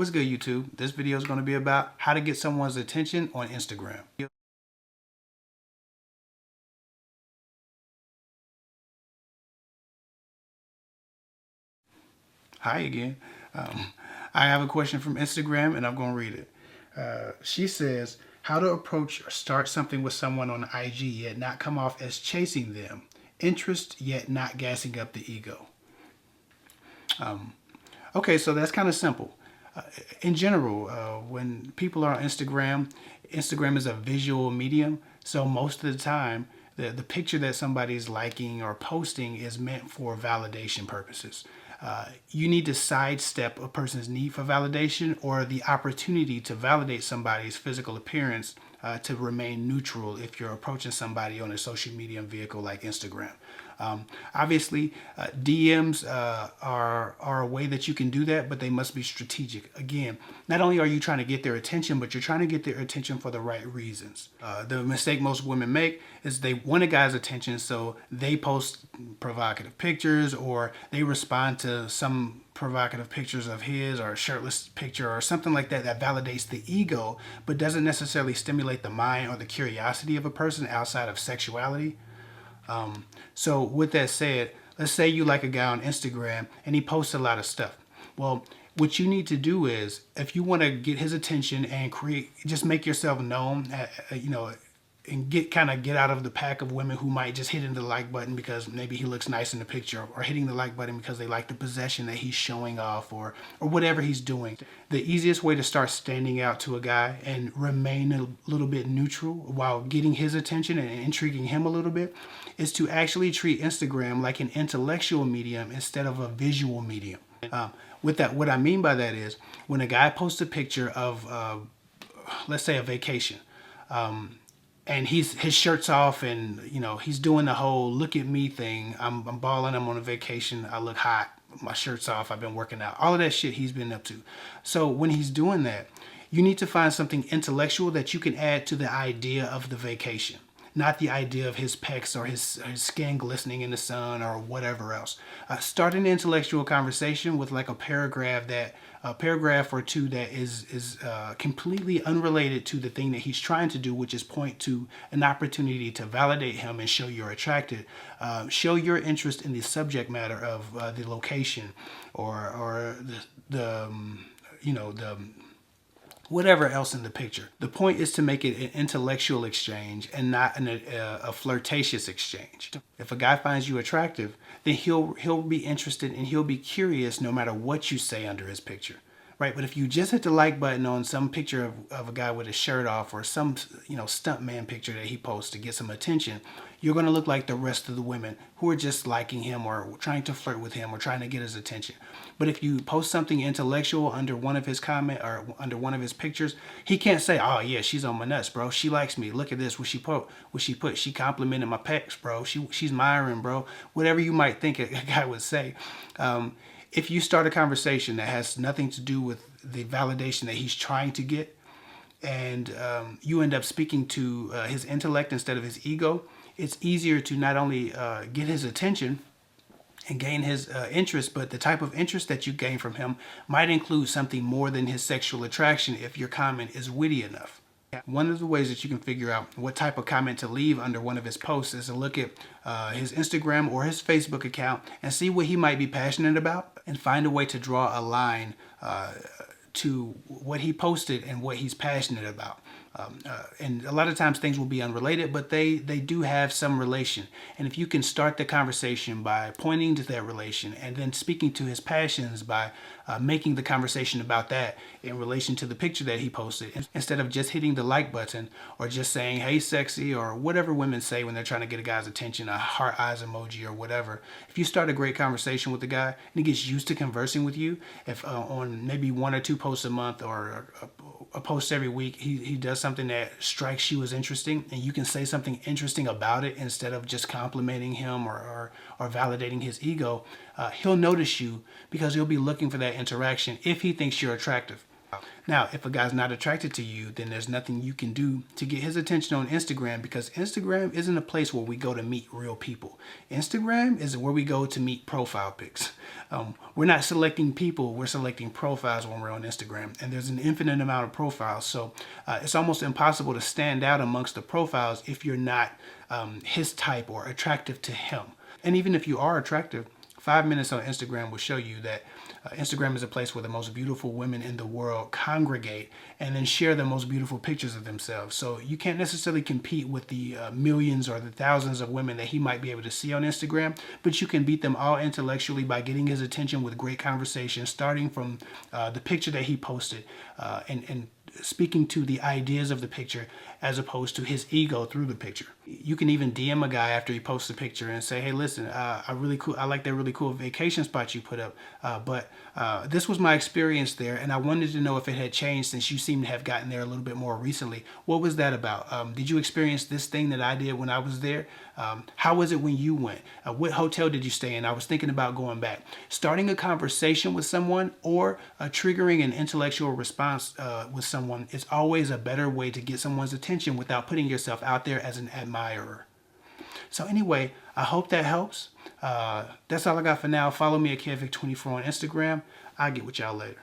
What's good, YouTube? This video is going to be about how to get someone's attention on Instagram. Hi again. I have a question from Instagram and I'm going to read it. She says, how to approach or start something with someone on IG yet not come off as chasing them. Interest yet not gassing up the ego. Okay, so that's kind of simple. In general, when people are on Instagram, Instagram is a visual medium. So most of the time, the picture that somebody's liking or posting is meant for validation purposes. You need to sidestep a person's need for validation or the opportunity to validate somebody's physical appearance to remain neutral if you're approaching somebody on a social media vehicle like Instagram. Obviously, DMs are a way that you can do that, but they must be strategic. Again, not only are you trying to get their attention, but you're trying to get their attention for the right reasons. The mistake most women make is they want a guy's attention, so they post provocative pictures or they respond to some provocative pictures of his or a shirtless picture or something like that that validates the ego, but doesn't necessarily stimulate the mind or the curiosity of a person outside of sexuality. So with that said, let's say you like a guy on Instagram and he posts a lot of stuff. Well, what you need to do is, if you want to get his attention and just make yourself known, and get out of the pack of women who might just hit the like button because maybe he looks nice in the picture, or hitting the like button because they like the possession that he's showing off, or whatever he's doing. The easiest way to start standing out to a guy and remain a little bit neutral while getting his attention and intriguing him a little bit is to actually treat Instagram like an intellectual medium instead of a visual medium. With that, what I mean by that is when a guy posts a picture of, let's say, a vacation, and his shirt's off, and he's doing the whole "look at me" thing. I'm balling. I'm on a vacation. I look hot. My shirt's off. I've been working out. All of that shit he's been up to. So when he's doing that, you need to find something intellectual that you can add to the idea of the vacation, not the idea of his pecs or his skin glistening in the sun or whatever else. Start an intellectual conversation with like a paragraph or two that is completely unrelated to the thing that he's trying to do, which is point to an opportunity to validate him and show you're attracted. Show your interest in the subject matter of the location or the whatever else in the picture. The point is to make it an intellectual exchange and not a flirtatious exchange. If a guy finds you attractive, then he'll be interested and he'll be curious no matter what you say under his picture. Right? But if you just hit the like button on some picture of a guy with his shirt off, or some stunt man picture that he posts to get some attention, you're going to look like the rest of the women who are just liking him or trying to flirt with him or trying to get his attention. But if you post something intellectual under one of his comment or under one of his pictures, he can't say, "Oh yeah, she's on my nuts, bro. She likes me. Look at this. What she put? She complimented my pecs, bro. She's admiring, bro." Whatever you might think a guy would say. If you start a conversation that has nothing to do with the validation that he's trying to get, and you end up speaking to his intellect instead of his ego, it's easier to not only get his attention and gain his interest, but the type of interest that you gain from him might include something more than his sexual attraction if your comment is witty enough. One of the ways that you can figure out what type of comment to leave under one of his posts is to look at his Instagram or his Facebook account and see what he might be passionate about, and find a way to draw a line to what he posted and what he's passionate about. And a lot of times things will be unrelated, but they do have some relation. And if you can start the conversation by pointing to that relation and then speaking to his passions by making the conversation about that in relation to the picture that he posted, instead of just hitting the like button or just saying, "Hey sexy," or whatever women say when they're trying to get a guy's attention, a heart eyes emoji or whatever. If you start a great conversation with the guy and he gets used to conversing with you, if on maybe 1 or 2 posts a month or a post every week, he does something that strikes you as interesting, and you can say something interesting about it instead of just complimenting him or validating his ego, he'll notice you because he'll be looking for that interaction if he thinks you're attractive. Now, if a guy's not attracted to you, then there's nothing you can do to get his attention on Instagram, because Instagram isn't a place where we go to meet real people. Instagram is where we go to meet profile pics. We're not selecting people, we're selecting profiles when we're on Instagram. And there's an infinite amount of profiles. So it's almost impossible to stand out amongst the profiles if you're not his type or attractive to him. And even if you are attractive, 5 minutes on Instagram will show you that Instagram is a place where the most beautiful women in the world congregate and then share the most beautiful pictures of themselves. So you can't necessarily compete with the millions or the thousands of women that he might be able to see on Instagram, but you can beat them all intellectually by getting his attention with great conversation, starting from the picture that he posted and speaking to the ideas of the picture as opposed to his ego through the picture. You can even DM a guy after he posts a picture and say, hey, listen, I like that really cool vacation spot you put up, but this was my experience there, and I wanted to know if it had changed since you seem to have gotten there a little bit more recently. What was that about? Did you experience this thing that I did when I was there? How was it when you went? What hotel did you stay in? I was thinking about going back. Starting a conversation with someone or triggering an intellectual response with someone is always a better way to get someone's attention without putting yourself out there as an admirer. So anyway, I hope that helps. That's all I got for now. Follow me at KevVic24 on Instagram. I'll get with y'all later.